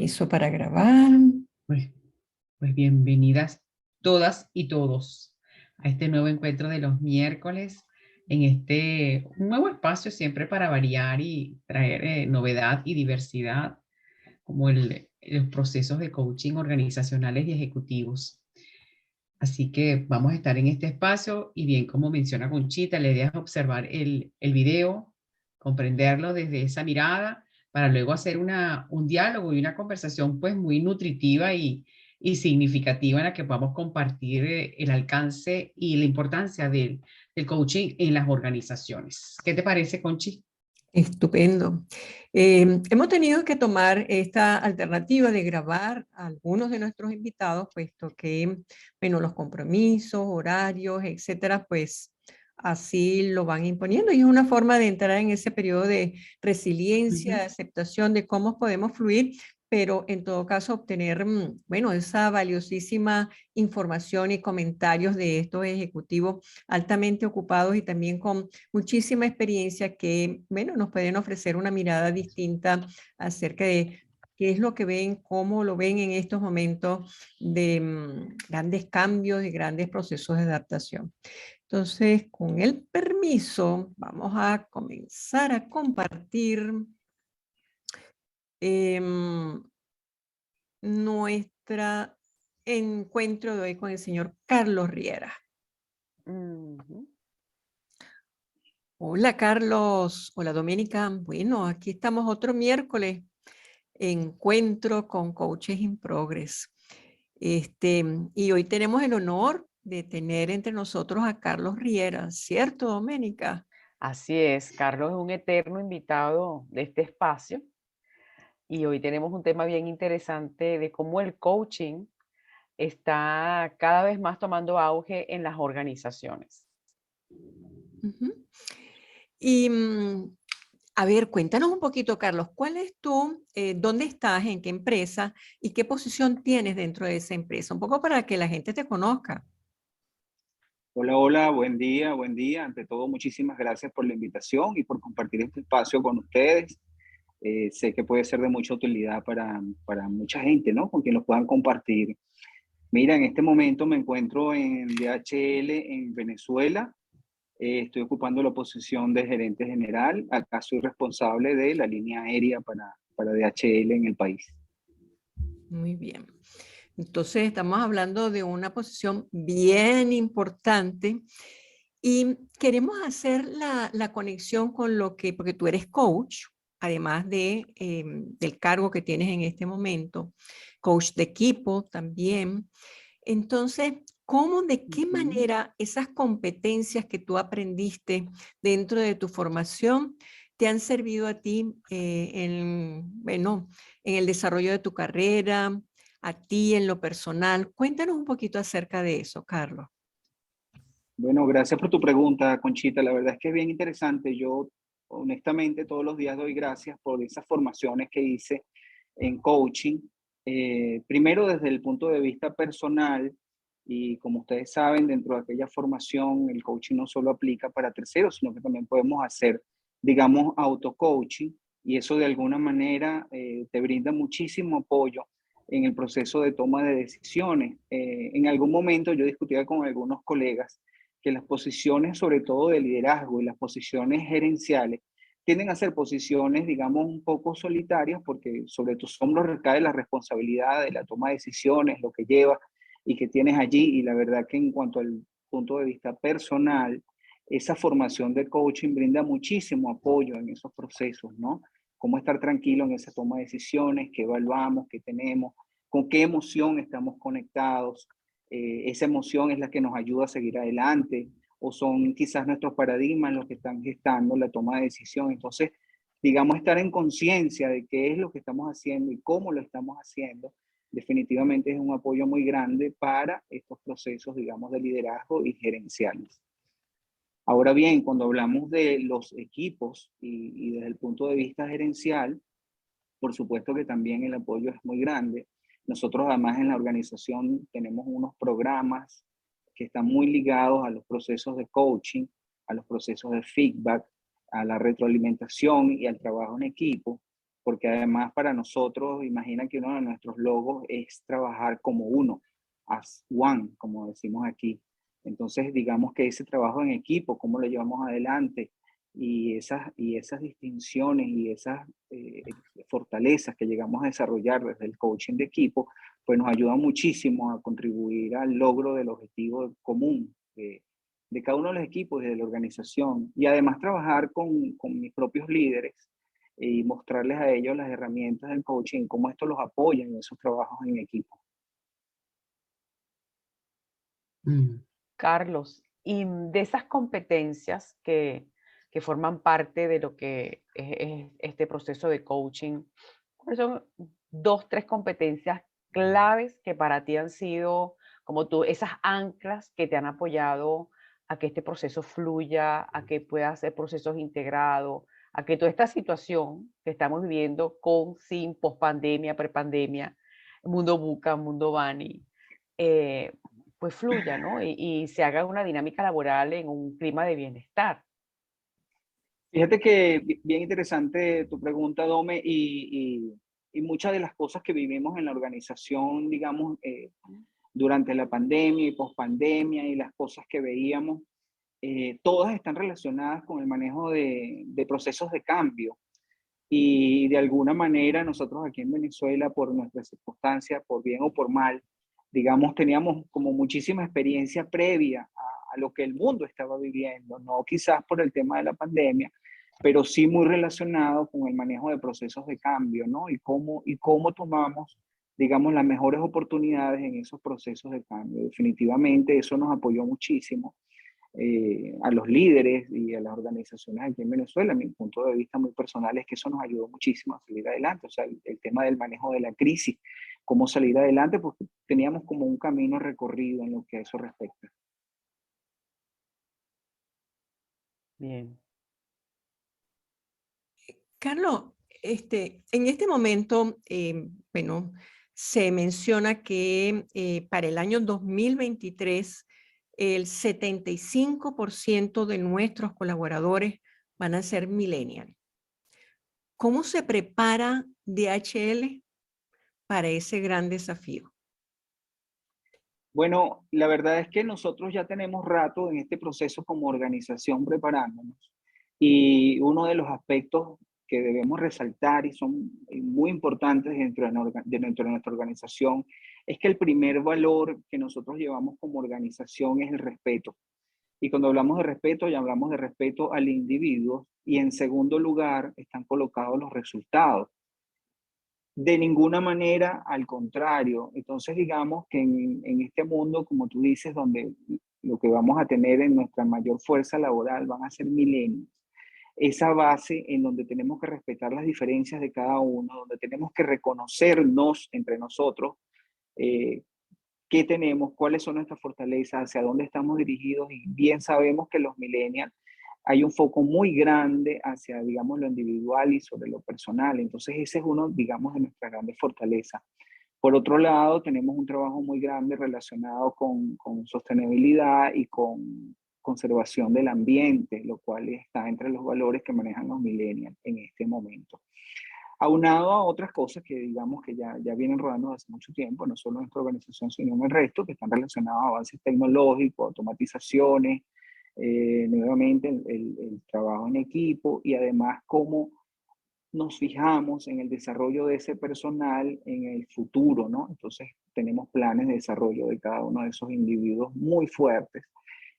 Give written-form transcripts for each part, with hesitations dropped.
Permiso para grabar. Pues, pues bienvenidas todas y todos a este nuevo encuentro de los miércoles, en un nuevo espacio siempre para variar y traer novedad y diversidad, como los procesos de coaching organizacionales y ejecutivos. Así que vamos a estar en este espacio y bien, como menciona Conchita, la idea es observar el video, comprenderlo desde esa mirada, para luego hacer un diálogo y una conversación pues muy nutritiva y significativa en la que podamos compartir el alcance y la importancia del coaching en las organizaciones. ¿Qué te parece, Conchi? Estupendo. Hemos tenido que tomar esta alternativa de grabar a algunos de nuestros invitados, puesto que, bueno, los compromisos, horarios, etcétera, pues así lo van imponiendo. Y es una forma de entrar en ese periodo de resiliencia, de aceptación de cómo podemos fluir, pero en todo caso obtener, bueno, esa valiosísima información y comentarios de estos ejecutivos altamente ocupados y también con muchísima experiencia que, bueno, nos pueden ofrecer una mirada distinta acerca de qué es lo que ven, cómo lo ven en estos momentos de grandes cambios y grandes procesos de adaptación. Entonces, con el permiso, vamos a comenzar a compartir em, nuestro encuentro de hoy con el señor Carlos Riera. Hola Carlos, hola Doménica. Bueno, aquí estamos otro miércoles, encuentro con Coaches in Progress. Y hoy tenemos el honor de tener entre nosotros a Carlos Riera, ¿cierto, Doménica? Así es, Carlos es un eterno invitado de este espacio y hoy tenemos un tema bien interesante de cómo el coaching está cada vez más tomando auge en las organizaciones. Y a ver, cuéntanos un poquito, Carlos, ¿cuál es dónde estás, en qué empresa y qué posición tienes dentro de esa empresa? Un poco para que la gente te conozca. Hola, hola, buen día, buen día. Ante todo, muchísimas gracias por la invitación y por compartir este espacio con ustedes. Sé que puede ser de mucha utilidad para mucha gente, ¿no? Con quien lo puedan compartir. Mira, en este momento me encuentro en DHL en Venezuela. Estoy ocupando la posición de gerente general. Acá soy responsable de la línea aérea para DHL en el país. Muy bien. Entonces, estamos hablando de una posición bien importante y queremos hacer la conexión con lo que, porque tú eres coach, además del cargo que tienes en este momento, coach de equipo también. Entonces, ¿cómo, de qué manera esas competencias que tú aprendiste dentro de tu formación te han servido a ti bueno, en el desarrollo de tu carrera, a ti en lo personal? Cuéntanos un poquito acerca de eso, Carlos. Bueno, gracias por tu pregunta, Conchita. La verdad es que es bien interesante. Yo, honestamente, todos los días doy gracias por esas formaciones que hice en coaching. Primero, desde el punto de vista personal, y como ustedes saben, dentro de aquella formación, el coaching no solo aplica para terceros, sino que también podemos hacer, digamos, auto-coaching, y eso de alguna manera te brinda muchísimo apoyo en el proceso de toma de decisiones. En algún momento yo discutía con algunos colegas que las posiciones, sobre todo de liderazgo y las posiciones gerenciales, tienden a ser posiciones, digamos, un poco solitarias, porque sobre tus hombros recae la responsabilidad de la toma de decisiones, lo que llevas y que tienes allí. Y la verdad que en cuanto al punto de vista personal, esa formación de coaching brinda muchísimo apoyo en esos procesos, ¿no? Cómo estar tranquilo en esa toma de decisiones, qué evaluamos, qué tenemos, con qué emoción estamos conectados. Esa emoción es la que nos ayuda a seguir adelante, o son quizás nuestros paradigmas los que están gestando la toma de decisión. Entonces, digamos, estar en conciencia de qué es lo que estamos haciendo y cómo lo estamos haciendo, definitivamente es un apoyo muy grande para estos procesos, digamos, de liderazgo y gerenciales. Ahora bien, cuando hablamos de los equipos y desde el punto de vista gerencial, por supuesto que también el apoyo es muy grande. Nosotros además en la organización tenemos unos programas que están muy ligados a los procesos de coaching, a los procesos de feedback, a la retroalimentación y al trabajo en equipo. porque además para nosotros, imagina que uno de nuestros logos es trabajar como uno, as one, como decimos aquí. Entonces, digamos que ese trabajo en equipo, cómo lo llevamos adelante, y esas distinciones y esas fortalezas que llegamos a desarrollar desde el coaching de equipo, pues nos ayuda muchísimo a contribuir al logro del objetivo común de cada uno de los equipos y de la organización. Y además trabajar con mis propios líderes y mostrarles a ellos las herramientas del coaching, cómo esto los apoya en esos trabajos en equipo. Mm. Carlos, y de esas competencias que forman parte de lo que es este proceso de coaching, ¿cuáles son 2, 3 competencias claves que para ti han sido como tú, esas anclas que te han apoyado a que este proceso fluya, a que puedas hacer procesos integrados, a que toda esta situación que estamos viviendo con, sin, post-pandemia, pre-pandemia, mundo VUCA, mundo Bani, pues fluya, ¿no? Y se haga una dinámica laboral en un clima de bienestar. Fíjate que bien interesante tu pregunta, Dome, y muchas de las cosas que vivimos en la organización, digamos, durante la pandemia y pospandemia y las cosas que veíamos, todas están relacionadas con el manejo de procesos de cambio. Y de alguna manera nosotros aquí en Venezuela, por nuestras circunstancias, por bien o por mal, digamos, teníamos como muchísima experiencia previa a lo que el mundo estaba viviendo, no quizás por el tema de la pandemia, pero sí muy relacionado con el manejo de procesos de cambio, ¿no? Y cómo tomamos, digamos, las mejores oportunidades en esos procesos de cambio. Definitivamente eso nos apoyó muchísimo a los líderes y a las organizaciones aquí en Venezuela. Mi punto de vista muy personal es que eso nos ayudó muchísimo a salir adelante. O sea, el tema del manejo de la crisis, cómo salir adelante, porque teníamos como un camino recorrido en lo que a eso respecta. Bien. Carlos, en este momento, bueno, se menciona que para el año 2023 el 75% de nuestros colaboradores van a ser millennials. ¿Cómo se prepara DHL para ese gran desafío? Bueno, la verdad es que nosotros ya tenemos rato en este proceso como organización preparándonos. Y uno de los aspectos que debemos resaltar y son muy importantes dentro de nuestra organización es que el primer valor que nosotros llevamos como organización es el respeto. Y cuando hablamos de respeto, ya hablamos de respeto al individuo y en segundo lugar están colocados los resultados. De ninguna manera, al contrario. Entonces, digamos que en este mundo, como tú dices, donde lo que vamos a tener en nuestra mayor fuerza laboral van a ser milenios, esa base en donde tenemos que respetar las diferencias de cada uno, donde tenemos que reconocernos entre nosotros, eh, qué tenemos, cuáles son nuestras fortalezas, hacia dónde estamos dirigidos, y bien sabemos que los millennials hay un foco muy grande hacia, digamos, lo individual y sobre lo personal. Entonces, ese es uno, digamos, de nuestras grandes fortalezas. Por otro lado, tenemos un trabajo muy grande relacionado con sostenibilidad y con conservación del ambiente, lo cual está entre los valores que manejan los millennials en este momento. Aunado a otras cosas que digamos que ya vienen rodando hace mucho tiempo, no solo en nuestra organización, sino en el resto, que están relacionados a avances tecnológicos, automatizaciones, nuevamente el trabajo en equipo y además cómo nos fijamos en el desarrollo de ese personal en el futuro, ¿no? Entonces tenemos planes de desarrollo de cada uno de esos individuos muy fuertes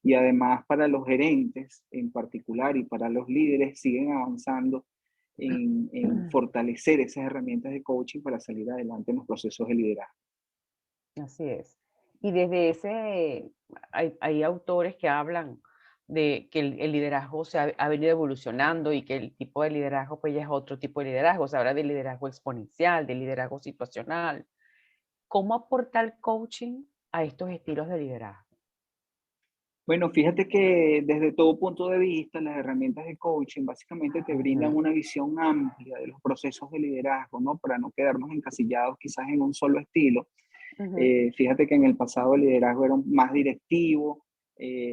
y además para los gerentes en particular y para los líderes siguen avanzando en fortalecer esas herramientas de coaching para salir adelante en los procesos de liderazgo. Así es. Y desde ese, hay autores que hablan de que el liderazgo ha venido evolucionando y que el tipo de liderazgo pues ya es otro tipo de liderazgo. Se habla de liderazgo exponencial, de liderazgo situacional. ¿Cómo aporta el coaching a estos estilos de liderazgo? Bueno, fíjate que desde todo punto de vista, las herramientas de coaching básicamente te brindan una visión amplia de los procesos de liderazgo, ¿no? Para no quedarnos encasillados quizás en un solo estilo. Fíjate que en el pasado el liderazgo era más directivo,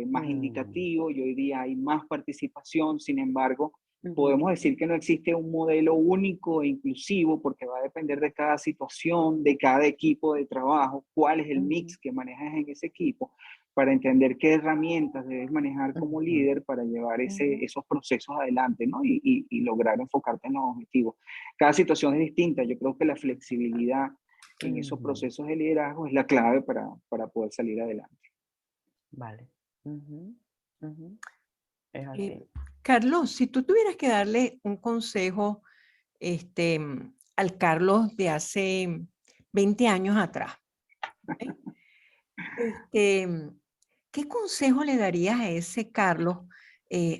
más indicativo, y hoy día hay más participación. Sin embargo, Podemos decir que no existe un modelo único e inclusivo porque va a depender de cada situación, de cada equipo de trabajo, cuál es el mix que manejas en ese equipo, para entender qué herramientas debes manejar como líder para llevar esos procesos adelante, ¿no? Y lograr enfocarte en los objetivos. Cada situación es distinta. Yo creo que la flexibilidad en esos procesos de liderazgo es la clave para poder salir adelante. Vale. Es así. Carlos, si tú tuvieras que darle un consejo al Carlos de hace 20 años atrás, ¿ok? ¿Qué consejo le darías a ese Carlos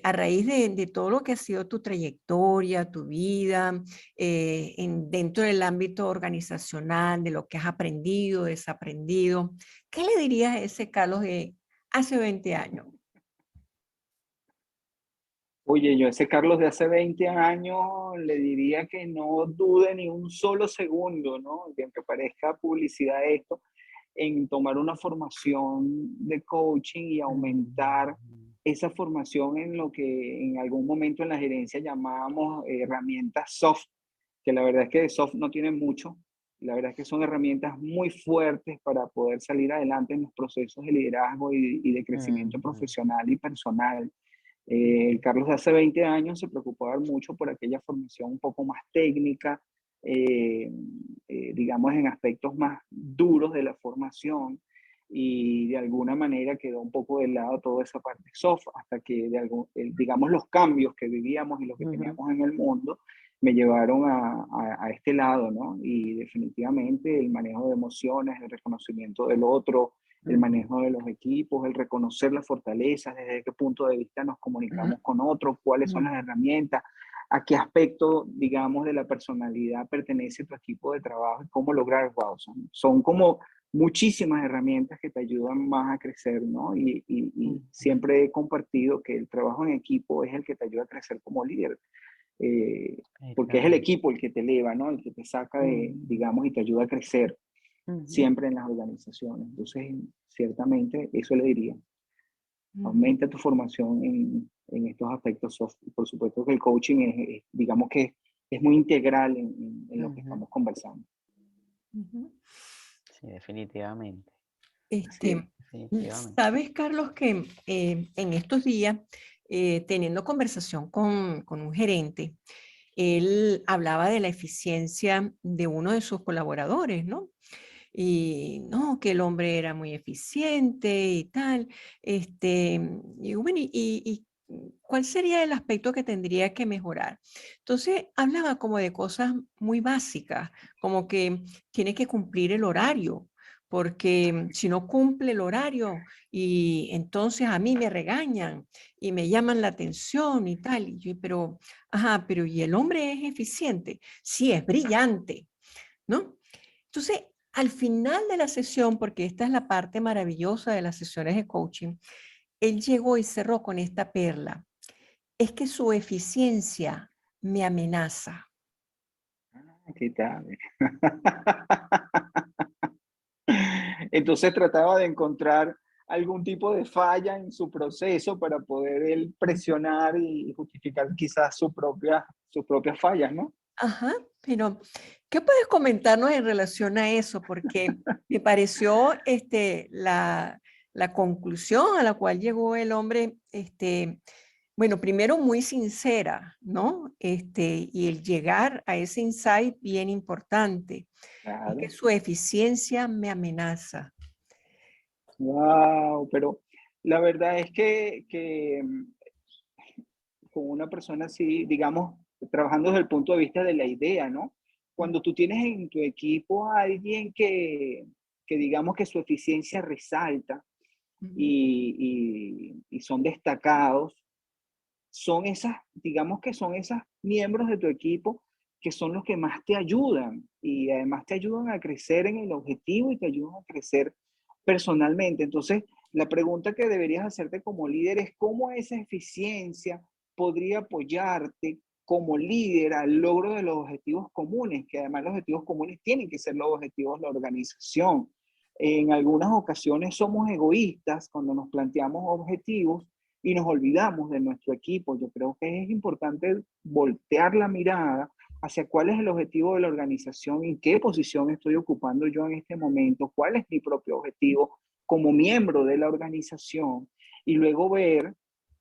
a raíz de todo lo que ha sido tu trayectoria, tu vida, dentro del ámbito organizacional, de lo que has aprendido, desaprendido? ¿Qué le dirías a ese Carlos de hace 20 años? Oye, yo a ese Carlos de hace 20 años le diría que no dude ni un solo segundo, ¿no? Que aunque parezca publicidad esto, en tomar una formación de coaching y aumentar esa formación en lo que en algún momento en la gerencia llamábamos herramientas soft, que la verdad es que de soft no tienen mucho. La verdad es que son herramientas muy fuertes para poder salir adelante en los procesos de liderazgo y de crecimiento profesional y personal. El Carlos de hace 20 años se preocupaba mucho por aquella formación un poco más técnica, digamos en aspectos más duros de la formación, y de alguna manera quedó un poco de lado toda esa parte soft hasta que digamos los cambios que vivíamos y lo que teníamos en el mundo me llevaron a este lado, ¿no? Y definitivamente el manejo de emociones, el reconocimiento del otro, el manejo de los equipos, el reconocer las fortalezas, desde qué punto de vista nos comunicamos con otros, cuáles son las herramientas, a qué aspecto, digamos, de la personalidad pertenece tu equipo de trabajo y cómo lograr, wow, son como muchísimas herramientas que te ayudan más a crecer, ¿no? Y siempre he compartido que el trabajo en equipo es el que te ayuda a crecer como líder. Porque es el equipo el que te eleva, ¿no? El que te saca de, digamos, y te ayuda a crecer siempre en las organizaciones. Entonces, ciertamente, eso le diría. Aumenta tu formación en estos aspectos soft. Por supuesto que el coaching digamos que es muy integral en lo que estamos conversando. Sí, definitivamente. Definitivamente. Sabes, Carlos, que en estos días, teniendo conversación con un gerente, él hablaba de la eficiencia de uno de sus colaboradores, ¿no? Y no, que el hombre era muy eficiente y tal. Y bueno, y ¿cuál sería el aspecto que tendría que mejorar? Entonces, hablaba como de cosas muy básicas, como que tiene que cumplir el horario, porque si no cumple el horario y entonces a mí me regañan y me llaman la atención y tal. Y yo, pero, ajá, pero ¿y el hombre es eficiente? Sí, es brillante, ¿no? Entonces, al final de la sesión, porque esta es la parte maravillosa de las sesiones de coaching, él llegó y cerró con esta perla. Es que su eficiencia me amenaza. ¿Qué tal? Entonces trataba de encontrar algún tipo de falla en su proceso para poder él presionar y justificar quizás sus propias fallas, ¿no? Ajá, pero ¿qué puedes comentarnos en relación a eso? Porque me pareció la conclusión a la cual llegó el hombre, bueno, primero muy sincera, ¿no? Y el llegar a ese insight bien importante, es que Claro. su eficiencia me amenaza. Wow, pero la verdad es que con una persona así, digamos, trabajando desde el punto de vista de la idea, ¿no? Cuando tú tienes en tu equipo a alguien que digamos que su eficiencia resalta y son destacados, son esas, digamos que son esas miembros de tu equipo que son los que más te ayudan y además te ayudan a crecer en el objetivo y te ayudan a crecer personalmente. Entonces, la pregunta que deberías hacerte como líder es cómo esa eficiencia podría apoyarte como líder al logro de los objetivos comunes, que además los objetivos comunes tienen que ser los objetivos de la organización. En algunas ocasiones somos egoístas cuando nos planteamos objetivos y nos olvidamos de nuestro equipo. Yo creo que es importante voltear la mirada hacia cuál es el objetivo de la organización y qué posición estoy ocupando yo en este momento, cuál es mi propio objetivo como miembro de la organización, y luego ver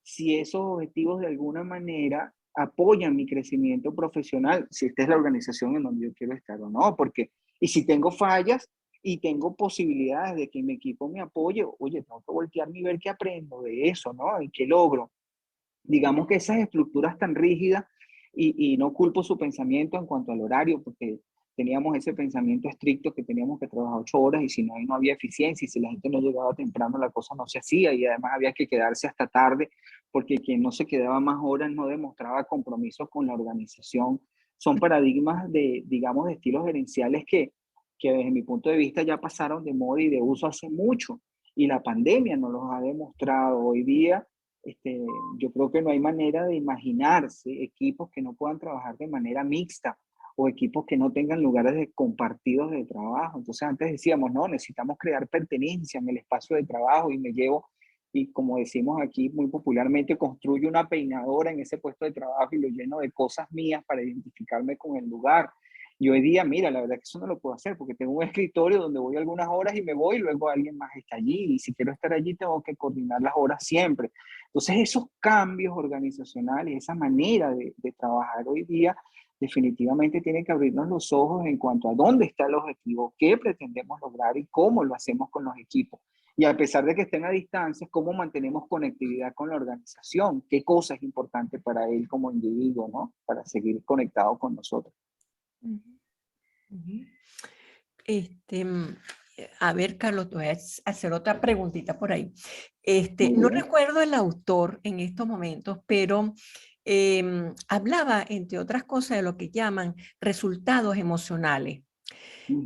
si esos objetivos de alguna manera apoyan mi crecimiento profesional, si esta es la organización en donde yo quiero estar o no, porque, y si tengo fallas y tengo posibilidades de que mi equipo me apoye, oye, tengo que voltearme y ver qué aprendo de eso, ¿no? Y qué logro. Digamos que esas estructuras tan rígidas, y no culpo su pensamiento en cuanto al horario, porque teníamos ese pensamiento estricto que teníamos que trabajar 8 horas, y si no, ahí no había eficiencia, y si la gente no llegaba temprano, la cosa no se hacía, y además había que quedarse hasta tarde, porque quien no se quedaba más horas no demostraba compromiso con la organización. Son paradigmas de, digamos, de estilos gerenciales que desde mi punto de vista ya pasaron de moda y de uso hace mucho, y la pandemia nos los ha demostrado. Hoy día yo creo que no hay manera de imaginarse equipos que no puedan trabajar de manera mixta, o equipos que no tengan lugares compartidos de trabajo. Entonces antes decíamos, no, necesitamos crear pertenencia en el espacio de trabajo, y me llevo, y como decimos aquí muy popularmente, construyo una peinadora en ese puesto de trabajo y lo lleno de cosas mías para identificarme con el lugar. Y hoy día, mira, la verdad es que eso no lo puedo hacer, porque tengo un escritorio donde voy algunas horas y me voy, y luego alguien más está allí, y si quiero estar allí tengo que coordinar las horas siempre. Entonces esos cambios organizacionales, esa manera de trabajar hoy día, definitivamente tienen que abrirnos los ojos en cuanto a dónde está el objetivo, qué pretendemos lograr y cómo lo hacemos con los equipos. Y a pesar de que estén a distancia, cómo mantenemos conectividad con la organización, qué cosa es importante para él como individuo, ¿no? Para seguir conectado con nosotros. Ujú, ujú. A ver, Carlos, te voy a hacer otra preguntita por ahí. Muy No bien. recuerdo el autor en estos momentos, pero hablaba, entre otras cosas, de lo que llaman resultados emocionales,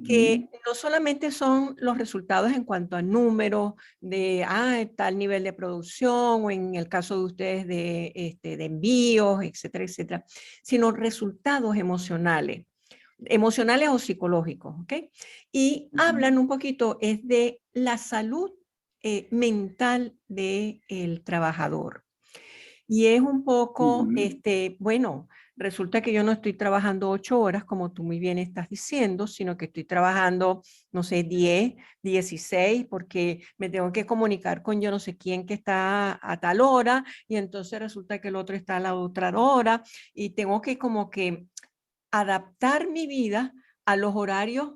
que no solamente son los resultados en cuanto a números de tal nivel de producción, o en el caso de ustedes de envíos, etcétera, etcétera, sino resultados emocionales o psicológicos, ¿ok? Y hablan un poquito es de la salud mental del trabajador. Y es un poco, bueno, resulta que yo no estoy trabajando 8 horas, como tú muy bien estás diciendo, sino que estoy trabajando, no sé, 10, 16, porque me tengo que comunicar con yo no sé quién que está a tal hora, y entonces resulta que el otro está a la otra hora, y tengo que como que adaptar mi vida a los horarios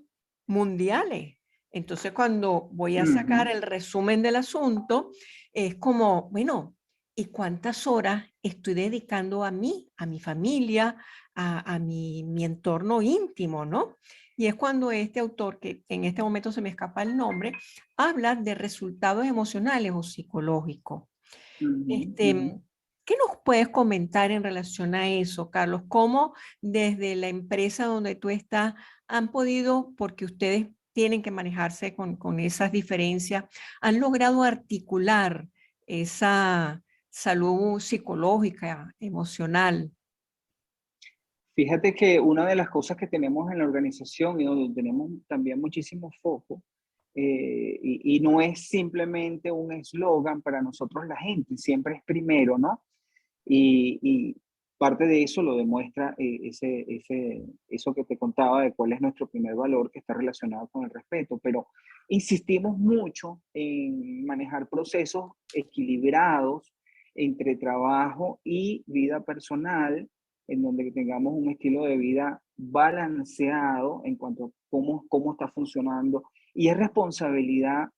mundiales. Entonces, cuando voy a sacar el resumen del asunto, es como, bueno, ¿y cuántas horas estoy dedicando a mí, a mi familia, a mi entorno íntimo, ¿no? Y es cuando este autor, que en este momento se me escapa el nombre, habla de resultados emocionales o psicológicos. ¿Qué nos puedes comentar en relación a eso, Carlos? ¿Cómo desde la empresa donde tú estás han podido, porque ustedes tienen que manejarse con esas diferencias, han logrado articular esa salud psicológica, emocional? Fíjate que una de las cosas que tenemos en la organización, y donde tenemos también muchísimo foco, y no es simplemente un eslogan para nosotros la gente, siempre es primero, ¿no? Y parte de eso lo demuestra eso que te contaba de cuál es nuestro primer valor, que está relacionado con el respeto, pero insistimos mucho en manejar procesos equilibrados entre trabajo y vida personal, en donde tengamos un estilo de vida balanceado en cuanto a cómo está funcionando. Y es responsabilidad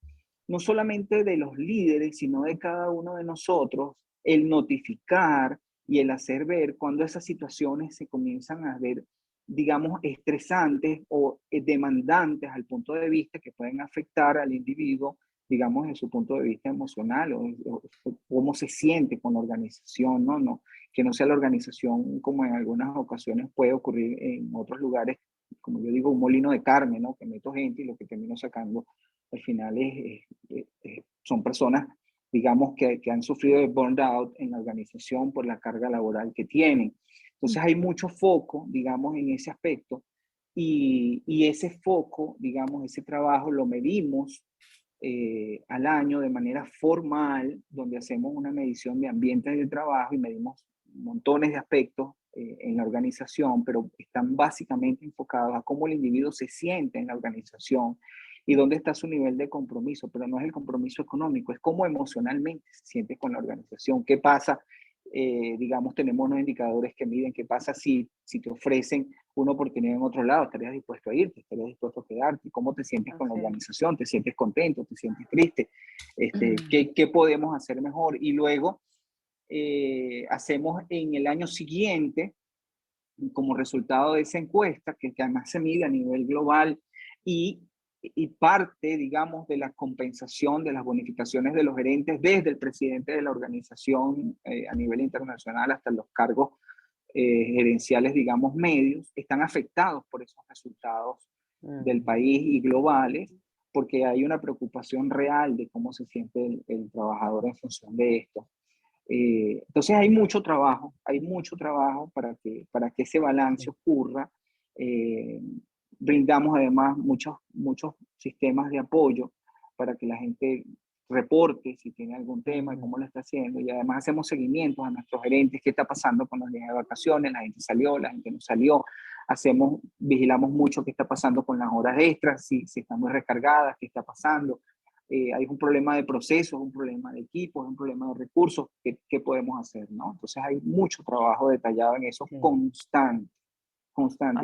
no solamente de los líderes, sino de cada uno de nosotros, el notificar y el hacer ver cuando esas situaciones se comienzan a ver, digamos, estresantes o demandantes al punto de vista que pueden afectar al individuo, digamos, en su punto de vista emocional, o cómo se siente con la organización, ¿no? No, que no sea la organización como en algunas ocasiones puede ocurrir en otros lugares, como yo digo, un molino de carne, ¿no? Que meto gente y lo que termino sacando al final son personas, digamos, que han sufrido de burnout en la organización por la carga laboral que tienen. Entonces hay mucho foco, digamos, en ese aspecto, y ese foco, digamos, ese trabajo lo medimos al año de manera formal, donde hacemos una medición de ambientes de trabajo y medimos montones de aspectos en la organización, pero están básicamente enfocados a cómo el individuo se siente en la organización y dónde está su nivel de compromiso, pero no es el compromiso económico, es cómo emocionalmente se siente con la organización. ¿Qué pasa? Digamos, tenemos unos indicadores que miden qué pasa si te ofrecen una oportunidad en otro lado, estarías dispuesto a irte, estarías dispuesto a quedarte, cómo te sientes con la organización, te sientes contento, te sientes triste, ¿qué podemos hacer mejor? Y luego hacemos en el año siguiente, como resultado de esa encuesta, que además se mide a nivel global y parte, digamos, de la compensación de las bonificaciones de los gerentes, desde el presidente de la organización a nivel internacional hasta los cargos gerenciales, digamos, medios, están afectados por esos resultados del país y globales, porque hay una preocupación real de cómo se siente el trabajador en función de esto. Entonces hay mucho trabajo para que ese balance ocurra. Brindamos además muchos sistemas de apoyo para que la gente reporte si tiene algún tema y cómo lo está haciendo, y además hacemos seguimientos a nuestros gerentes, qué está pasando con los días de vacaciones, la gente salió, la gente no salió, vigilamos mucho qué está pasando con las horas extras, si están muy recargadas, qué está pasando. Hay un problema de procesos, un problema de equipos, un problema de recursos, ¿qué podemos hacer? ¿No? Entonces hay mucho trabajo detallado en eso, constante.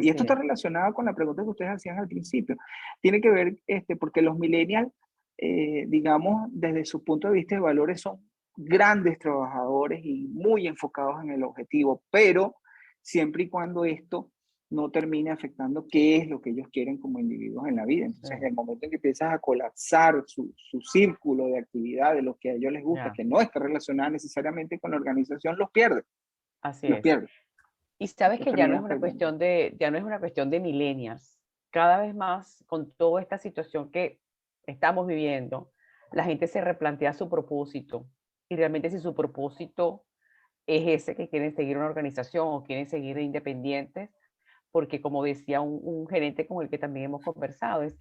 Y esto está relacionado con la pregunta que ustedes hacían al principio. Tiene que ver, porque los millennials, digamos, desde su punto de vista de valores, son grandes trabajadores y muy enfocados en el objetivo, pero siempre y cuando esto no termine afectando qué es lo que ellos quieren como individuos en la vida. Entonces, en el momento en que empiezas a colapsar su círculo de actividad, de lo que a ellos les gusta, que no está relacionada necesariamente con la organización, los pierdes. Los pierdes. Y sabes que ya no es una cuestión de millennials. Cada vez más, con toda esta situación que estamos viviendo, la gente se replantea su propósito. Y realmente si su propósito es ese, que quieren seguir una organización o quieren seguir independientes, porque como decía un gerente con el que también hemos conversado, es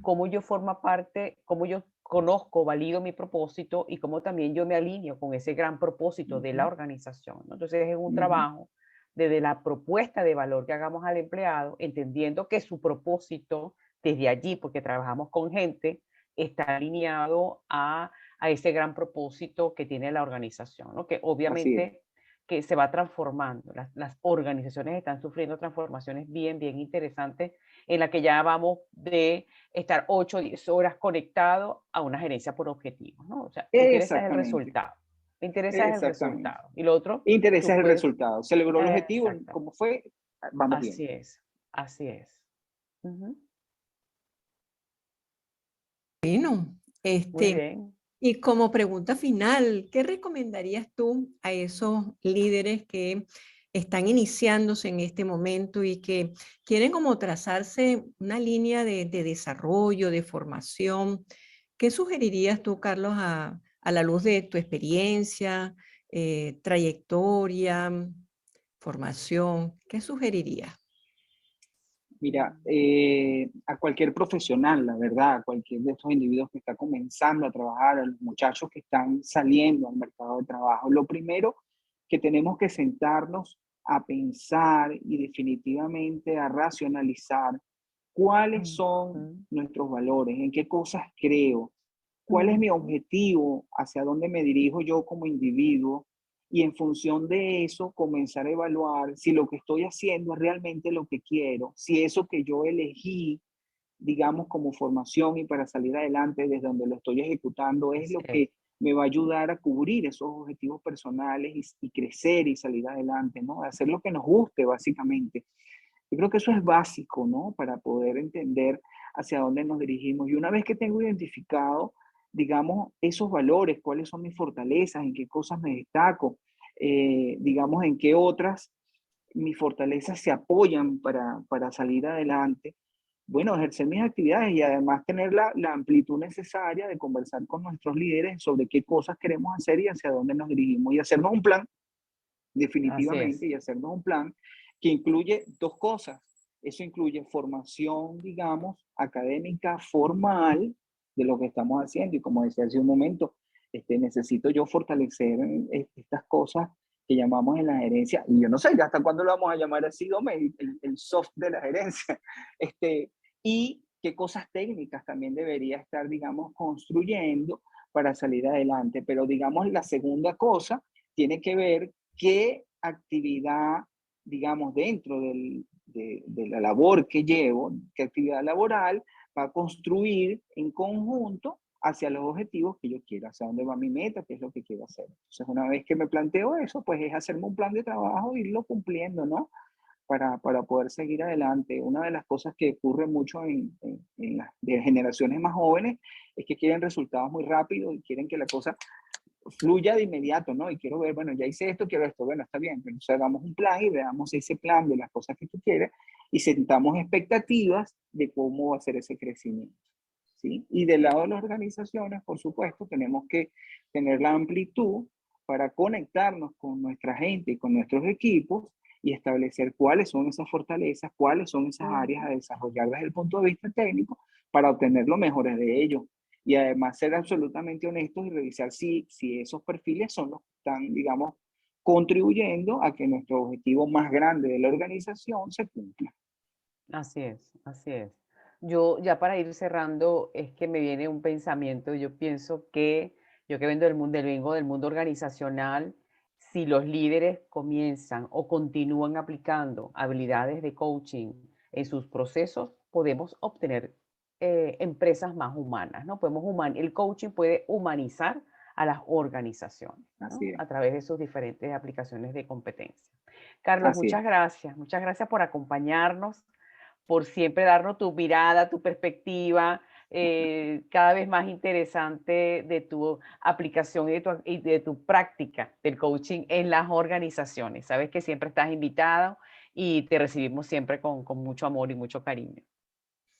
cómo yo formo parte, cómo yo conozco, valido mi propósito y cómo también yo me alineo con ese gran propósito de la organización, ¿no? Entonces es un trabajo desde la propuesta de valor que hagamos al empleado, entendiendo que su propósito desde allí, porque trabajamos con gente, está alineado a ese gran propósito que tiene la organización, ¿no? Que obviamente que se va transformando. Las organizaciones están sufriendo transformaciones bien interesantes, en la que ya vamos de estar 8 o 10 horas conectado a una gerencia por objetivos, ¿no? O sea, me interesa el resultado. Me interesa el resultado. Y lo otro, interesa el resultado. Se logró el objetivo, como fue, vamos bien. Así es. Bueno, Muy bien. y como pregunta final, ¿qué recomendarías tú a esos líderes que están iniciándose en este momento y que quieren como trazarse una línea de desarrollo, de formación? ¿Qué sugerirías tú, Carlos, a la luz de tu experiencia, trayectoria, formación? ¿Qué sugerirías? Mira, a cualquier profesional, la verdad, a cualquier de estos individuos que está comenzando a trabajar, a los muchachos que están saliendo al mercado de trabajo, lo primero que tenemos que sentarnos a pensar y definitivamente a racionalizar cuáles son nuestros valores, en qué cosas creo, cuál es mi objetivo, hacia dónde me dirijo yo como individuo, y en función de eso comenzar a evaluar si lo que estoy haciendo es realmente lo que quiero, si eso que yo elegí, digamos, como formación y para salir adelante desde donde lo estoy ejecutando, es lo que me va a ayudar a cubrir esos objetivos personales y crecer y salir adelante, ¿no? Hacer lo que nos guste, básicamente. Yo creo que eso es básico, ¿no? Para poder entender hacia dónde nos dirigimos. Y una vez que tengo identificado, digamos, esos valores, cuáles son mis fortalezas, en qué cosas me destaco, digamos, en qué otras mis fortalezas se apoyan para salir adelante, bueno, ejercer mis actividades y además tener la amplitud necesaria de conversar con nuestros líderes sobre qué cosas queremos hacer y hacia dónde nos dirigimos y hacernos un plan, definitivamente, y hacernos un plan que incluye dos cosas. Eso incluye formación, digamos, académica, formal, de lo que estamos haciendo. Y como decía hace un momento, necesito yo fortalecer estas cosas que llamamos en la gerencia, y yo no sé ya hasta cuándo lo vamos a llamar así, Dome, el soft de la gerencia. Y qué cosas técnicas también debería estar, digamos, construyendo para salir adelante. Pero, digamos, la segunda cosa tiene que ver qué actividad, digamos, dentro de la labor que llevo, qué actividad laboral va a construir en conjunto hacia los objetivos que yo quiero, hacia dónde va mi meta, qué es lo que quiero hacer. Entonces, una vez que me planteo eso, pues es hacerme un plan de trabajo e irlo cumpliendo, ¿no? Para poder seguir adelante. Una de las cosas que ocurre mucho en las de generaciones más jóvenes es que quieren resultados muy rápidos y quieren que la cosa fluya de inmediato, ¿no? Y quiero ver, bueno, ya hice esto, quiero esto, bueno, está bien, pero entonces hagamos un plan y veamos ese plan de las cosas que tú quieres y sentamos expectativas de cómo va a ser ese crecimiento, ¿sí? Y del lado de las organizaciones, por supuesto, tenemos que tener la amplitud para conectarnos con nuestra gente y con nuestros equipos y establecer cuáles son esas fortalezas, cuáles son esas áreas a desarrollar desde el punto de vista técnico para obtener lo mejores de ellos. Y además ser absolutamente honestos y revisar si esos perfiles son los que están, digamos, contribuyendo a que nuestro objetivo más grande de la organización se cumpla. Así es, así es. Yo ya para ir cerrando, es que me viene un pensamiento, yo pienso que yo que vengo del mundo organizacional, si los líderes comienzan o continúan aplicando habilidades de coaching en sus procesos, podemos obtener empresas más humanas, ¿no? El coaching puede humanizar a las organizaciones, ¿no? Así es. A través de sus diferentes aplicaciones de competencia. Carlos, Así es. muchas gracias por acompañarnos, por siempre darnos tu mirada, tu perspectiva, cada vez más interesante de tu aplicación y de tu práctica del coaching en las organizaciones. Sabes que siempre estás invitado y te recibimos siempre con mucho amor y mucho cariño.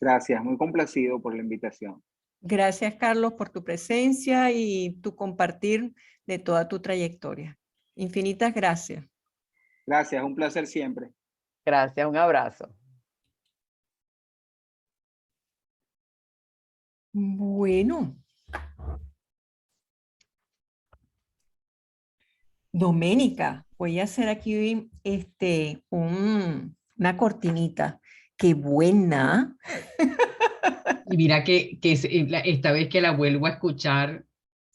Gracias, muy complacido por la invitación. Gracias, Carlos, por tu presencia y tu compartir de toda tu trayectoria. Infinitas gracias. Gracias, un placer siempre. Gracias, un abrazo. Bueno. Doménica, voy a hacer aquí una cortinita. ¡Qué buena! Y mira que esta vez que la vuelvo a escuchar,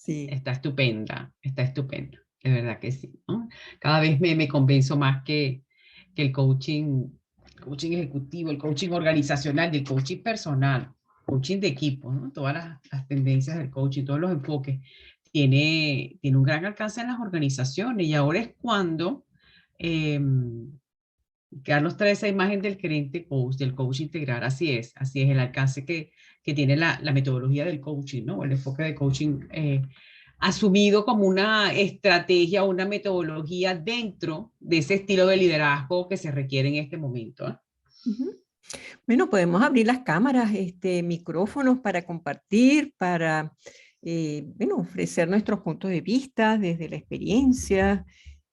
Sí. está estupenda, de verdad que sí, ¿no? Cada vez me convenzo más que el coaching ejecutivo, el coaching organizacional y el coaching personal, coaching de equipo, ¿no? Todas las tendencias del coaching, todos los enfoques, tiene un gran alcance en las organizaciones y ahora es cuando Carlos trae esa imagen del gerente coach, del coach integral, así es, el alcance que tiene la metodología del coaching, ¿no? El enfoque de coaching asumido como una estrategia, una metodología dentro de ese estilo de liderazgo que se requiere en este momento, ¿eh? Bueno, podemos abrir las cámaras, micrófonos para compartir, para bueno, ofrecer nuestros puntos de vista desde la experiencia.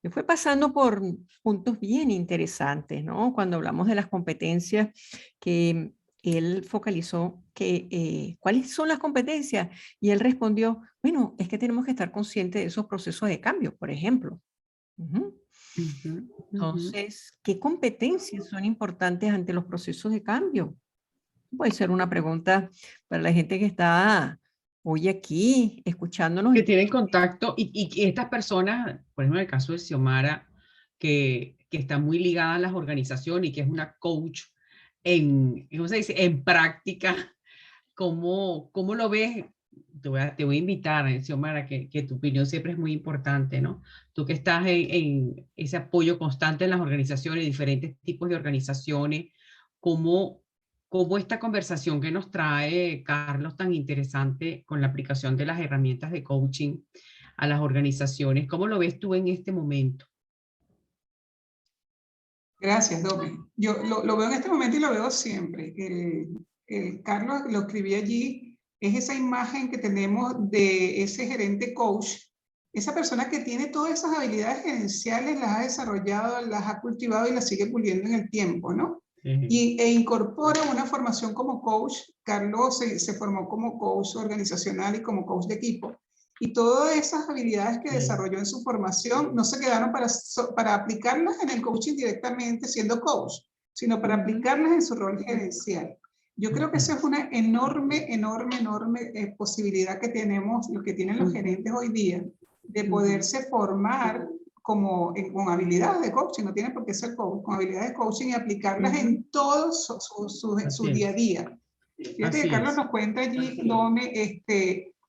Me fue pasando por puntos bien interesantes, ¿no? Cuando hablamos de las competencias, que él focalizó que, ¿cuáles son las competencias? Y él respondió, bueno, es que tenemos que estar conscientes de esos procesos de cambio, por ejemplo. Entonces, ¿qué competencias son importantes ante los procesos de cambio? Puede ser una pregunta para la gente que está hoy aquí escuchándonos. Que tienen contacto y estas personas, por ejemplo, en el caso de Xiomara, que está muy ligada a las organizaciones y que es una coach ¿cómo se dice? En práctica, ¿cómo lo ves? Te voy a invitar, Xiomara, que tu opinión siempre es muy importante, ¿no? Tú que estás en ese apoyo constante en las organizaciones, diferentes tipos de organizaciones, ¿cómo esta conversación que nos trae Carlos tan interesante con la aplicación de las herramientas de coaching a las organizaciones, ¿cómo lo ves tú en este momento? Gracias, Domi. Yo lo veo en este momento y lo veo siempre. Carlos lo escribí allí, es esa imagen que tenemos de ese gerente coach, esa persona que tiene todas esas habilidades gerenciales, las ha desarrollado, las ha cultivado y las sigue puliendo en el tiempo, ¿no? e incorpora una formación como coach. Carlos se formó como coach organizacional y como coach de equipo. Y todas esas habilidades que desarrolló en su formación no se quedaron para aplicarlas en el coaching directamente siendo coach, sino para aplicarlas en su rol gerencial. Yo creo que esa es una enorme posibilidad que tenemos, lo que tienen los gerentes hoy día, de poderse formar con habilidades de coaching, no tiene por qué ser coach, con habilidades de coaching y aplicarlas en todo su día a día. Fíjate que Carlos nos cuenta allí, Dome,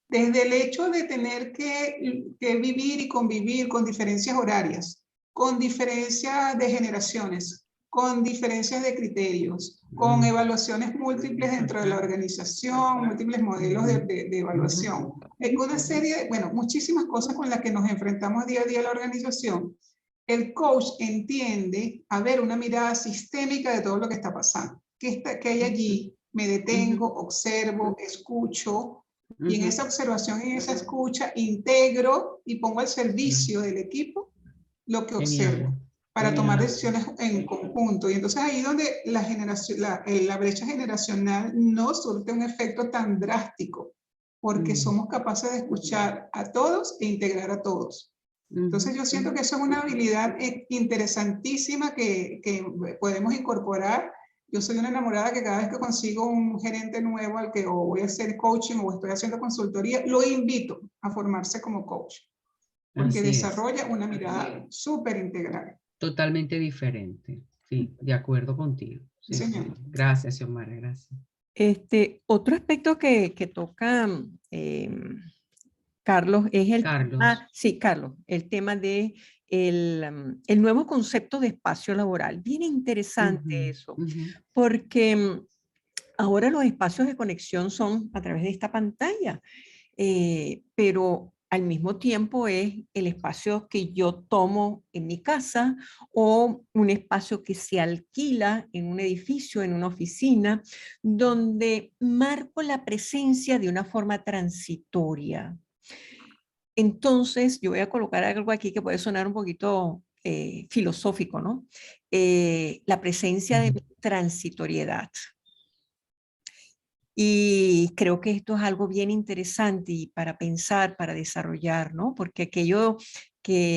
desde el hecho de tener que vivir y convivir con diferencias horarias, con diferencias de generaciones, con diferencias de criterios, con evaluaciones múltiples dentro de la organización, múltiples modelos de evaluación. Una serie de, bueno, muchísimas cosas con las que nos enfrentamos día a día a la organización. El coach entiende, a ver, una mirada sistémica de todo lo que está pasando. ¿Qué hay allí? Me detengo, observo, escucho, y en esa observación y en esa escucha integro y pongo al servicio del equipo lo que observo para tomar decisiones en conjunto. Y entonces ahí donde la brecha generacional no surte un efecto tan drástico, porque somos capaces de escuchar a todos e integrar a todos. Entonces yo siento que eso es una habilidad interesantísima que podemos incorporar. Yo soy una enamorada que cada vez que consigo un gerente nuevo al que o voy a hacer coaching o estoy haciendo consultoría, lo invito a formarse como coach, porque desarrolla una mirada súper integral. Totalmente diferente. Sí, de acuerdo contigo. Sí, señor. sí. Gracias, Xiomara, gracias. Otro aspecto que toca Carlos es el tema, sí, Carlos, el tema de el nuevo concepto de espacio laboral. Bien interesante eso, porque ahora los espacios de conexión son a través de esta pantalla, pero al mismo tiempo es el espacio que yo tomo en mi casa o un espacio que se alquila en un edificio, en una oficina, donde marco la presencia de una forma transitoria. Entonces, yo voy a colocar algo aquí que puede sonar un poquito filosófico, ¿no? La presencia de transitoriedad. Y creo que esto es algo bien interesante y para pensar, para desarrollar, ¿no? Porque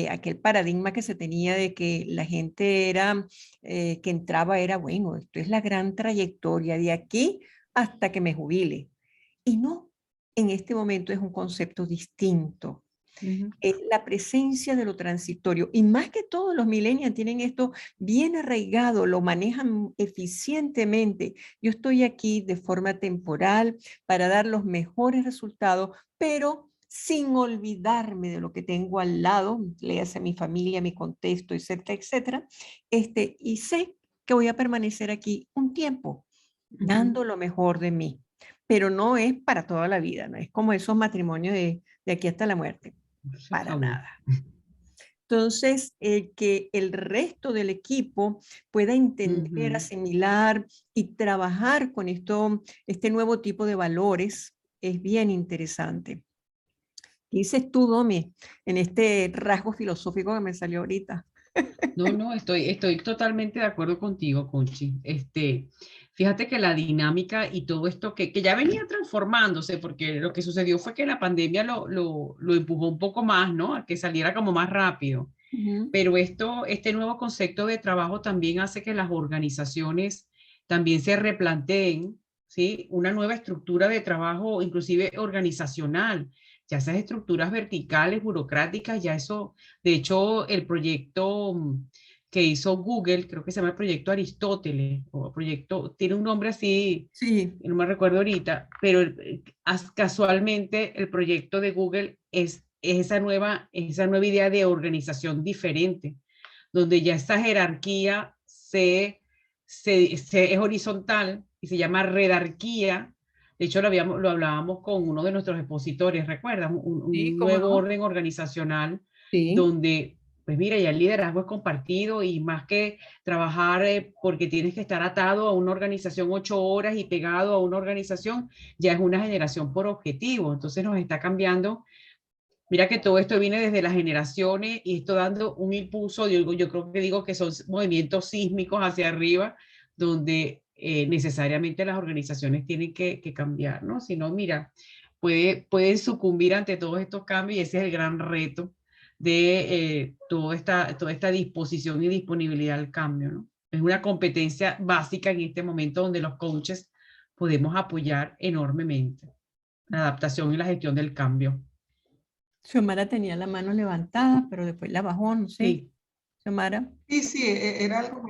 aquel paradigma que se tenía de que la gente que entraba era, bueno, esto es la gran trayectoria de aquí hasta que me jubile. Y no, en este momento es un concepto distinto. Es la presencia de lo transitorio. Y más que todo, los millennials tienen esto bien arraigado, lo manejan eficientemente. Yo estoy aquí de forma temporal para dar los mejores resultados, pero sin olvidarme de lo que tengo al lado, léase mi familia, mi contexto, etcétera, etcétera. Y sé que voy a permanecer aquí un tiempo, dando lo mejor de mí. Pero no es para toda la vida, no es como esos matrimonios de aquí hasta la muerte. Para nada. Entonces, que el resto del equipo pueda entender, asimilar y trabajar con este nuevo tipo de valores es bien interesante. ¿Qué dices tú, Domi, en este rasgo filosófico que me salió ahorita? No, estoy totalmente de acuerdo contigo, Conchi. Fíjate que la dinámica y todo esto que ya venía transformándose, porque lo que sucedió fue que la pandemia lo empujó un poco más, ¿no? A que saliera como más rápido. Pero este nuevo concepto de trabajo también hace que las organizaciones también se replanteen, ¿sí? Una nueva estructura de trabajo, inclusive organizacional. Ya esas estructuras verticales, burocráticas, ya eso, de hecho, el proyecto que hizo Google, creo que se llama el proyecto Aristóteles, o proyecto, tiene un nombre así, sí, no me recuerdo ahorita, pero casualmente el proyecto de Google es esa nueva idea de organización diferente, donde ya esa jerarquía es horizontal y se llama redarquía. De hecho, lo hablábamos con uno de nuestros expositores, ¿recuerdas? Un nuevo orden organizacional, donde, pues mira, ya el liderazgo es compartido y más que trabajar porque tienes que estar atado a una organización 8 horas y pegado a una organización, ya es una generación por objetivo. Entonces nos está cambiando. Mira que todo esto viene desde las generaciones y esto dando un impulso, yo creo que digo que son movimientos sísmicos hacia arriba, donde necesariamente las organizaciones tienen que cambiar, ¿no? Si no, mira, puede sucumbir ante todos estos cambios y ese es el gran reto de toda esta disposición y disponibilidad al cambio, ¿no? Es una competencia básica en este momento donde los coaches podemos apoyar enormemente la adaptación y la gestión del cambio. Xiomara tenía la mano levantada, pero después la bajó, no sé. Sí. Xiomara. Sí, sí, era algo,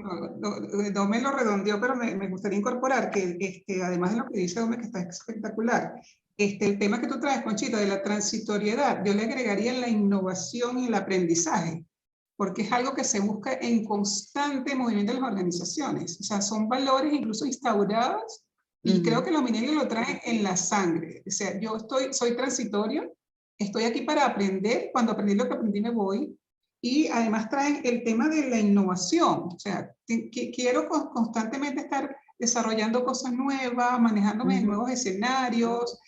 Dome lo redondeó, pero me gustaría incorporar que además de lo que dice Dome, que está espectacular, el tema que tú traes, Conchita, de la transitoriedad, yo le agregaría la innovación y el aprendizaje, porque es algo que se busca en constante movimiento en las organizaciones. O sea, son valores incluso instaurados y creo que los millennials lo traen en la sangre. O sea, soy transitorio, estoy aquí para aprender, cuando aprendí lo que aprendí me voy, y además traen el tema de la innovación. O sea, quiero constantemente estar desarrollando cosas nuevas, manejándome en nuevos escenarios,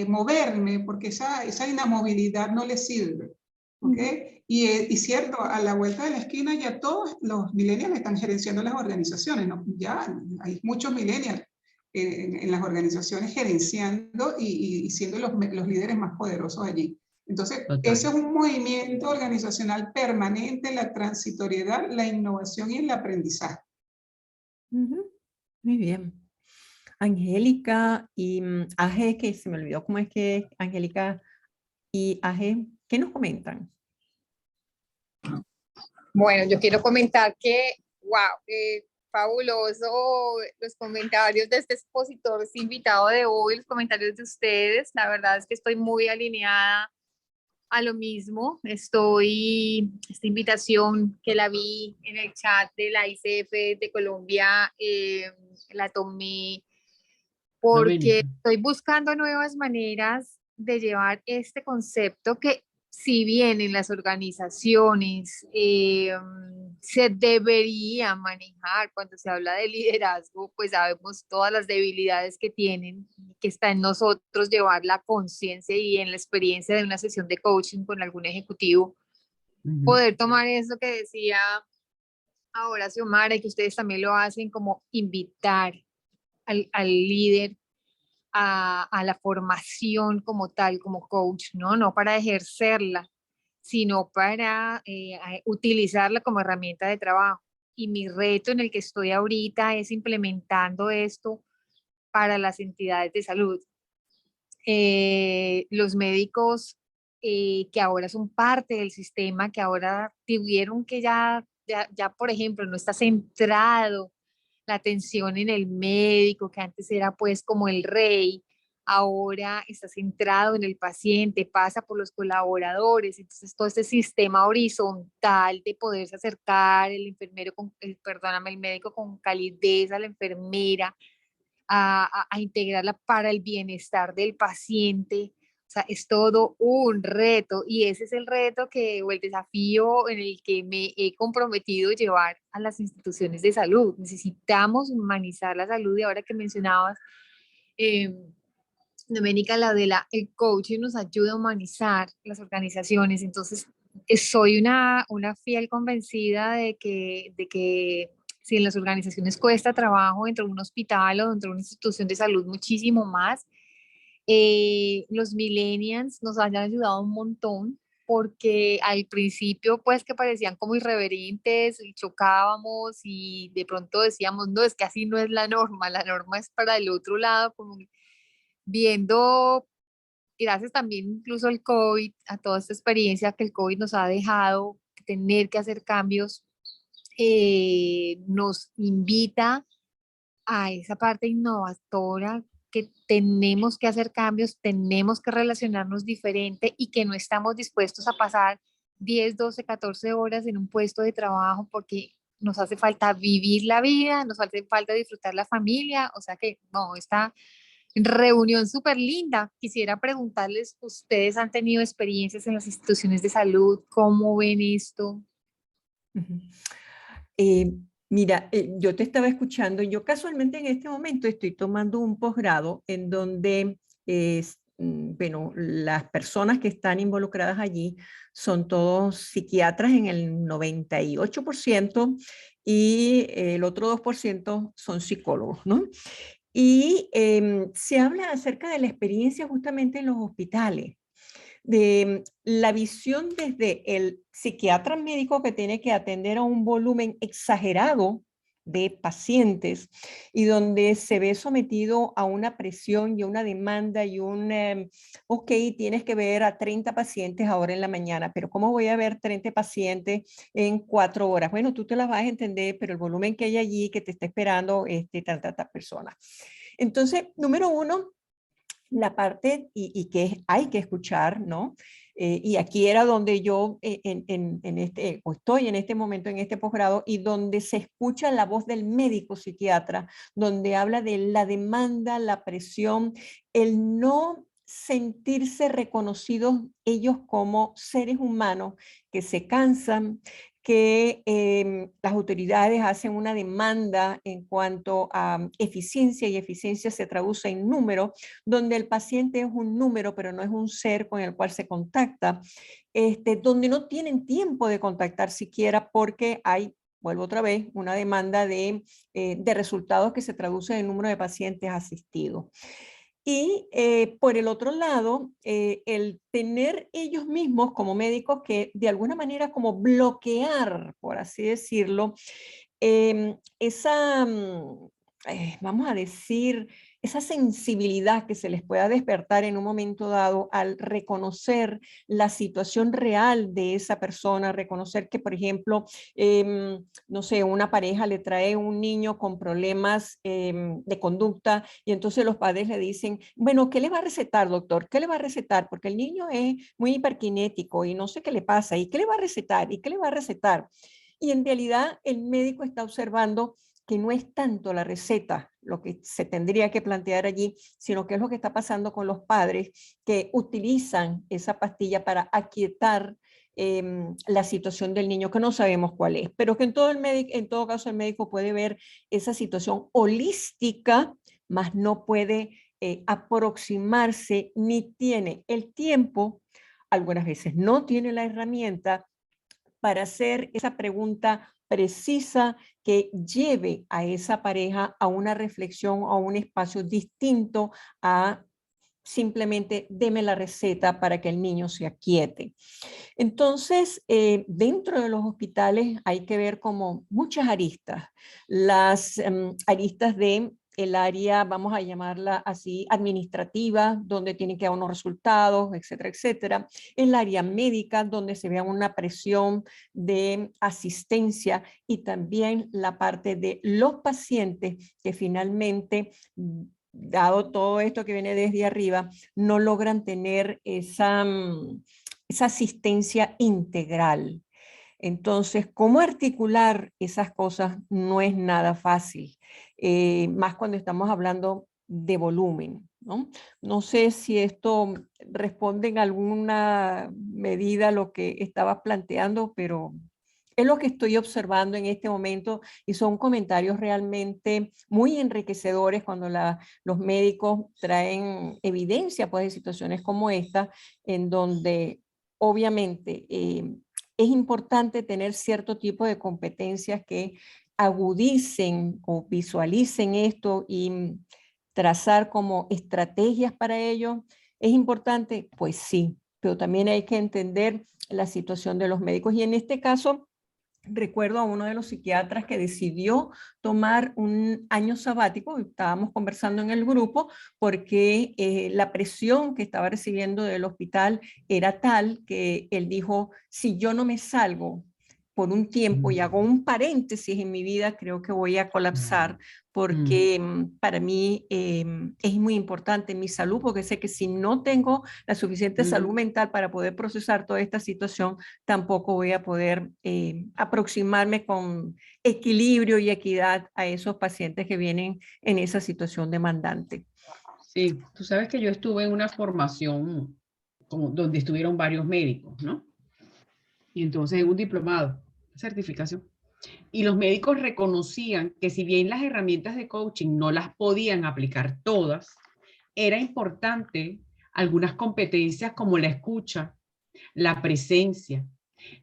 moverme, porque esa inamovilidad no le sirve. ¿Okay? Y cierto, a la vuelta de la esquina ya todos los millennials están gerenciando las organizaciones, ¿no? Ya hay muchos millennials en las organizaciones gerenciando y siendo los líderes más poderosos allí. Entonces, Total. ese es un movimiento organizacional permanente, la transitoriedad, la innovación y el aprendizaje. Muy bien. Angélica y AG, que se me olvidó cómo es que es Angélica y AG, ¿qué nos comentan? Bueno, yo quiero comentar que, wow, fabuloso los comentarios de este expositor invitado de hoy, los comentarios de ustedes. La verdad es que estoy muy alineada a lo mismo. Esta invitación que la vi en el chat de la ICF de Colombia, la tomé porque estoy buscando nuevas maneras de llevar este concepto que, si bien en las organizaciones se debería manejar cuando se habla de liderazgo, pues sabemos todas las debilidades que tienen, que está en nosotros llevar la conciencia y en la experiencia de una sesión de coaching con algún ejecutivo, poder tomar eso que decía ahora Xiomara y que ustedes también lo hacen, como invitar al líder a la formación como tal, como coach, ¿no? No para ejercerla, sino para utilizarla como herramienta de trabajo. Y mi reto en el que estoy ahorita es implementando esto para las entidades de salud. Los médicos que ahora son parte del sistema, que ahora tuvieron que ya, por ejemplo, no está centrado la atención en el médico, que antes era pues como el rey, ahora está centrado en el paciente, pasa por los colaboradores, entonces todo este sistema horizontal de poderse acercar el enfermero el médico con calidez a la enfermera, a integrarla para el bienestar del paciente. O sea, es todo un reto y ese es el reto o el desafío en el que me he comprometido llevar a las instituciones de salud. Necesitamos humanizar la salud y ahora que mencionabas, Doménica, el coaching nos ayuda a humanizar las organizaciones. Entonces, soy una fiel convencida de que si en las organizaciones cuesta trabajo, dentro de un hospital o dentro de una institución de salud muchísimo más, los millennials nos hayan ayudado un montón, porque al principio pues que parecían como irreverentes y chocábamos y de pronto decíamos, no, es que así no es la norma es para el otro lado, como viendo, gracias también incluso al COVID, a toda esta experiencia que el COVID nos ha dejado, tener que hacer cambios, nos invita a esa parte innovadora, que tenemos que hacer cambios, tenemos que relacionarnos diferente y que no estamos dispuestos a pasar 10, 12, 14 horas en un puesto de trabajo, porque nos hace falta vivir la vida, nos hace falta disfrutar la familia. O sea que no, esta reunión súper linda. Quisiera preguntarles, ¿ustedes han tenido experiencias en las instituciones de salud? ¿Cómo ven esto? Mira, yo te estaba escuchando. Yo casualmente en este momento estoy tomando un posgrado en donde bueno, las personas que están involucradas allí son todos psiquiatras en el 98% y el otro 2% son psicólogos, ¿no? Y se habla acerca de la experiencia justamente en los hospitales, de la visión desde el psiquiatra médico que tiene que atender a un volumen exagerado de pacientes y donde se ve sometido a una presión y una demanda y ok, tienes que ver a 30 pacientes ahora en la mañana, pero ¿cómo voy a ver 30 pacientes en 4 horas? Bueno, tú te las vas a entender, pero el volumen que hay allí que te está esperando tantas personas. Entonces, número uno, la parte y que hay que escuchar, ¿no? Y aquí era donde yo o estoy en este momento, en este posgrado, y donde se escucha la voz del médico psiquiatra, donde habla de la demanda, la presión, el no sentirse reconocidos ellos como seres humanos que se cansan, que las autoridades hacen una demanda en cuanto a eficiencia y eficiencia se traduce en número, donde el paciente es un número, pero no es un ser con el cual se contacta, donde no tienen tiempo de contactar siquiera porque hay, vuelvo otra vez, una demanda de resultados que se traduce en el número de pacientes asistidos. Y por el otro lado, el tener ellos mismos como médicos que de alguna manera como bloquear, por así decirlo, esa, vamos a decir, esa sensibilidad que se les pueda despertar en un momento dado al reconocer la situación real de esa persona, reconocer que, por ejemplo, no sé, una pareja le trae un niño con problemas de conducta y entonces los padres le dicen, bueno, ¿qué le va a recetar, doctor? ¿Qué le va a recetar? Porque el niño es muy hiperkinético y no sé qué le pasa. ¿Y qué le va a recetar? ¿Y qué le va a recetar? Y en realidad el médico está observando que no es tanto la receta lo que se tendría que plantear allí, sino que es lo que está pasando con los padres que utilizan esa pastilla para aquietar la situación del niño, que no sabemos cuál es, pero que en todo caso el médico puede ver esa situación holística, mas no puede aproximarse ni tiene el tiempo, algunas veces no tiene la herramienta para hacer esa pregunta precisa que lleve a esa pareja a una reflexión, a un espacio distinto a simplemente deme la receta para que el niño se aquiete. Entonces, dentro de los hospitales hay que ver como muchas aristas. Las aristas de el área, vamos a llamarla así, administrativa, donde tienen que haber unos resultados, etcétera, etcétera. El área médica, donde se vea una presión de asistencia y también la parte de los pacientes que finalmente, dado todo esto que viene desde arriba, no logran tener esa asistencia integral. Entonces, ¿cómo articular esas cosas? No es nada fácil, más cuando estamos hablando de volumen, ¿no? No sé si esto responde en alguna medida a lo que estabas planteando, pero es lo que estoy observando en este momento y son comentarios realmente muy enriquecedores cuando los médicos traen evidencia pues, de situaciones como esta, en donde obviamente es importante tener cierto tipo de competencias que agudicen o visualicen esto y trazar como estrategias para ello. ¿Es importante? Pues sí, pero también hay que entender la situación de los médicos y en este caso recuerdo a uno de los psiquiatras que decidió tomar un año sabático, estábamos conversando en el grupo, porque la presión que estaba recibiendo del hospital era tal que él dijo, si yo no me salgo por un tiempo y hago un paréntesis en mi vida, creo que voy a colapsar porque para mí es muy importante mi salud, porque sé que si no tengo la suficiente salud mental para poder procesar toda esta situación, tampoco voy a poder aproximarme con equilibrio y equidad a esos pacientes que vienen en esa situación demandante. Sí, tú sabes que yo estuve en una formación donde estuvieron varios médicos, ¿no? Y entonces en un diplomado, certificación. Y los médicos reconocían que si bien las herramientas de coaching no las podían aplicar todas, era importante algunas competencias como la escucha, la presencia,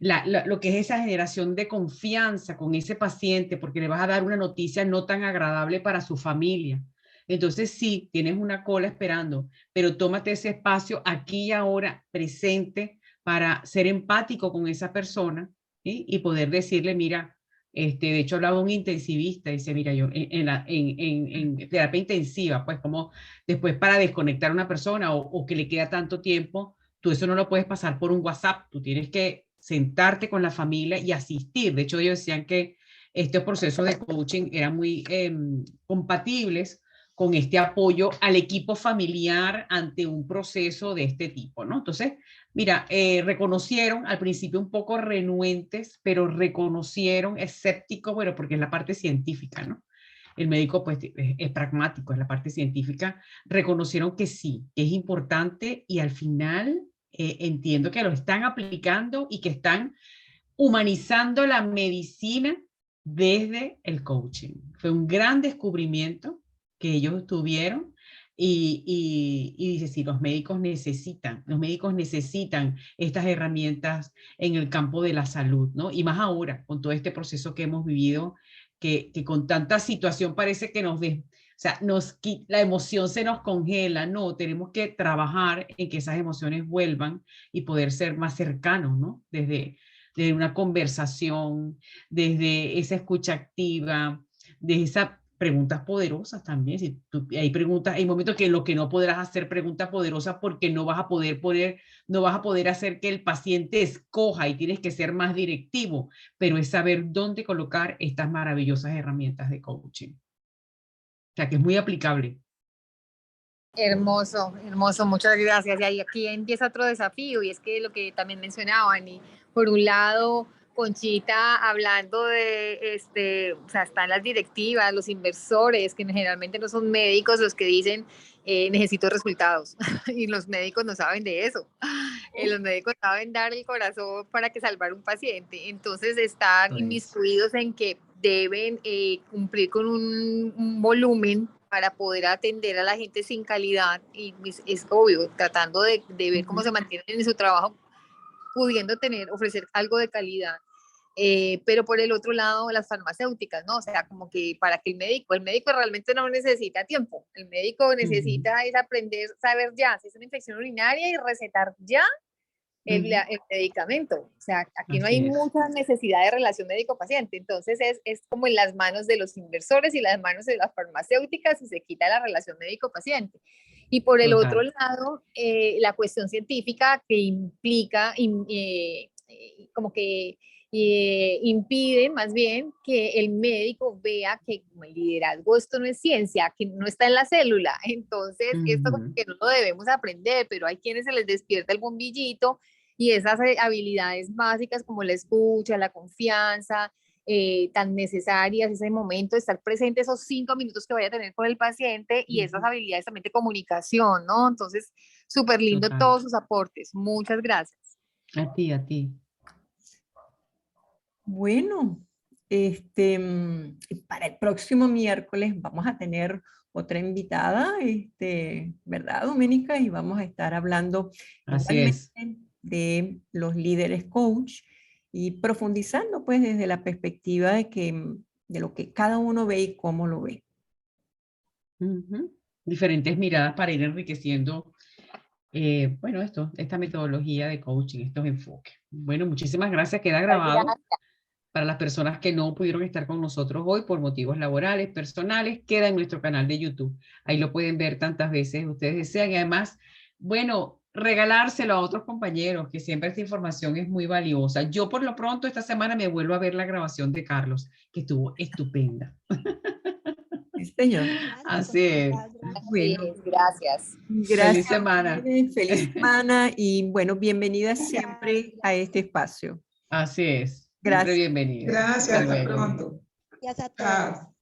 lo que es esa generación de confianza con ese paciente, porque le vas a dar una noticia no tan agradable para su familia. Entonces sí, tienes una cola esperando, pero tómate ese espacio aquí y ahora presente para ser empático con esa persona, ¿sí? Y poder decirle, mira, de hecho hablaba un intensivista, dice, mira, yo en terapia intensiva, pues como después para desconectar a una persona o que le queda tanto tiempo, tú eso no lo puedes pasar por un WhatsApp, tú tienes que sentarte con la familia y asistir. De hecho, ellos decían que estos procesos de coaching eran muy compatibles con este apoyo al equipo familiar ante un proceso de este tipo, ¿no? Entonces, mira, reconocieron al principio un poco renuentes, pero reconocieron, escépticos, bueno, porque es la parte científica, ¿no? El médico pues es pragmático, es la parte científica, reconocieron que sí, que es importante y al final entiendo que lo están aplicando y que están humanizando la medicina desde el coaching. Fue un gran descubrimiento que ellos tuvieron y dice, sí, los médicos necesitan estas herramientas en el campo de la salud, ¿no? Y más ahora, con todo este proceso que hemos vivido, que con tanta situación parece que o sea, la emoción se nos congela, no, tenemos que trabajar en que esas emociones vuelvan y poder ser más cercanos, ¿no? Desde una conversación, desde esa escucha activa, desde esas preguntas poderosas también. Si hay preguntas, hay momentos que lo que no podrás hacer preguntas poderosas porque no vas a poder hacer que el paciente escoja y tienes que ser más directivo, pero es saber dónde colocar estas maravillosas herramientas de coaching. O sea, que es muy aplicable. Hermoso, hermoso, muchas gracias. Y ahí aquí empieza otro desafío y es que lo que también mencionaban, y por un lado, Conchita hablando de, o sea, están las directivas, los inversores, que generalmente no son médicos los que dicen, necesito resultados, y los médicos no saben de eso. Los médicos saben dar el corazón para que salvar un paciente, entonces están inmiscuidos en que deben cumplir con un volumen para poder atender a la gente sin calidad, y es obvio, tratando de ver cómo se mantienen en su trabajo, pudiendo ofrecer algo de calidad. Pero por el otro lado, las farmacéuticas, ¿no? O sea, como que para que el médico realmente no necesita tiempo, el médico necesita es aprender, saber ya, si es una infección urinaria y recetar ya el medicamento. O sea, aquí no hay mucha necesidad de relación médico-paciente, entonces es como en las manos de los inversores y las manos de las farmacéuticas y se quita la relación médico-paciente. Y por el otro lado, la cuestión científica que implica, como que impide más bien que el médico vea que como el liderazgo esto no es ciencia, que no está en la célula, entonces esto como que no lo debemos aprender, pero hay quienes se les despierta el bombillito y esas habilidades básicas como la escucha, la confianza, tan necesarias, ese momento de estar presente, esos 5 minutos que vaya a tener con el paciente y esas habilidades también de comunicación, ¿no? Entonces, súper lindo todos sus aportes. Muchas gracias. A ti, a ti. Bueno, para el próximo miércoles vamos a tener otra invitada, ¿verdad, Doménica? Y vamos a estar hablando de los líderes coach y profundizando pues desde la perspectiva de lo que cada uno ve y cómo lo ve. Diferentes miradas para ir enriqueciendo, bueno, esta metodología de coaching, estos enfoques. Bueno, muchísimas gracias, queda grabado. Para las personas que no pudieron estar con nosotros hoy por motivos laborales, personales, queda en nuestro canal de YouTube. Ahí lo pueden ver tantas veces ustedes desean y además, bueno, regalárselo a otros compañeros, que siempre esta información es muy valiosa. Yo por lo pronto esta semana me vuelvo a ver la grabación de Carlos, que estuvo estupenda. Sí, señor. Así es. Bueno, gracias. Feliz semana. Feliz semana y bueno, bienvenida siempre a este espacio. Así es. Gracias. Siempre bienvenida. Gracias, hasta pronto. Gracias a todos. Chao.